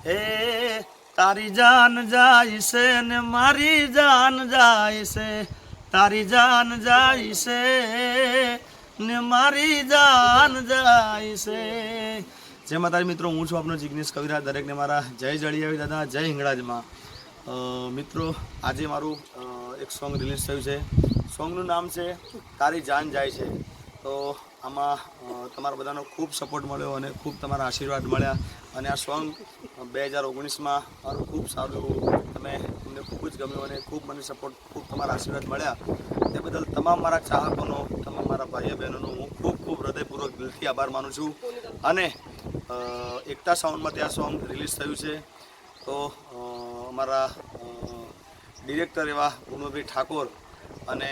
એ તારી જાન જાય છે ને મારી જાન જાય છે, તારી જાન જાય છે ને મારી જાન જાય છે. જય માતાજી મિત્રો, હું છું આપનો જિગ્નેશ કવિરાજ. દરેકને મારા જય જળિયાવી દાદા, જય હિંગળાજમાં. મિત્રો આજે મારું એક સોંગ રિલીઝ થયું છે. સોંગનું નામ છે તારી જાન જાય છે. તો આમાં તમારા બધાનો ખૂબ સપોર્ટ મળ્યો અને ખૂબ તમારા આશીર્વાદ મળ્યા. અને આ સોંગ 2019માં મારું ખૂબ સારું તમને ખૂબ જ ગમ્યું અને ખૂબ મને સપોર્ટ, ખૂબ તમારા આશીર્વાદ મળ્યા. તે બદલ તમામ મારા ચાહકોનો, તમામ મારા ભાઈઓ બહેનોનો હું ખૂબ ખૂબ હૃદયપૂર્વક દિલથી આભાર માનું છું. અને એકતા સાઉન્ડમાં ત્યાં સોંગ રિલીઝ થયું છે. તો અમારા ડિરેક્ટર એવા ગુણવંતભાઈ ઠાકોર અને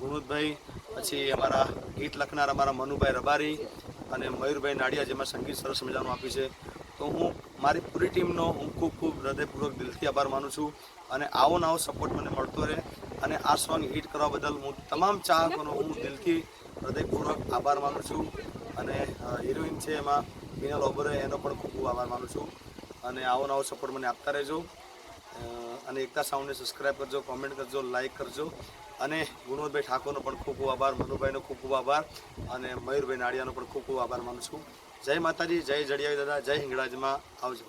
ગુણવંતભાઈ, પછી અમારા ગીત લખનાર અમારા મનુભાઈ રબારી અને મયુરભાઈ નાડિયા, જેમાં સંગીત સરસ મજાનું આપ્યું છે. તો હું મારી પૂરી ટીમનો હું ખૂબ ખૂબ હૃદયપૂર્વક દિલથી આભાર માનું છું. અને આવો નવો સપોર્ટ મને મળતો રહે. અને આ સોંગ હિટ કરવા બદલ હું તમામ ચાહકોનો હું દિલથી હૃદયપૂર્વક આભાર માનું છું. અને હિરોઈન છે એમાં મીનલ ઓબરે, એનો પણ ખૂબ ખૂબ આભાર માનું છું. અને આવો નવો સપોર્ટ મને આપતા રહેજો. અને એકતા સાઉન્ડને સબસ્ક્રાઈબ કરજો, કોમેન્ટ કરજો, લાઇક કરજો. અને ગુણવંતભાઈ ઠાકોરનો પણ ખૂબ ખૂબ આભાર, મનુભાઈનો ખૂબ ખૂબ આભાર અને મયુરભાઈ નાડિયાનો પણ ખૂબ ખૂબ આભાર માનું છું. જય માતાજી, જય જડિયાવી દાદા, જય હિંગળાજમાં. આવજો.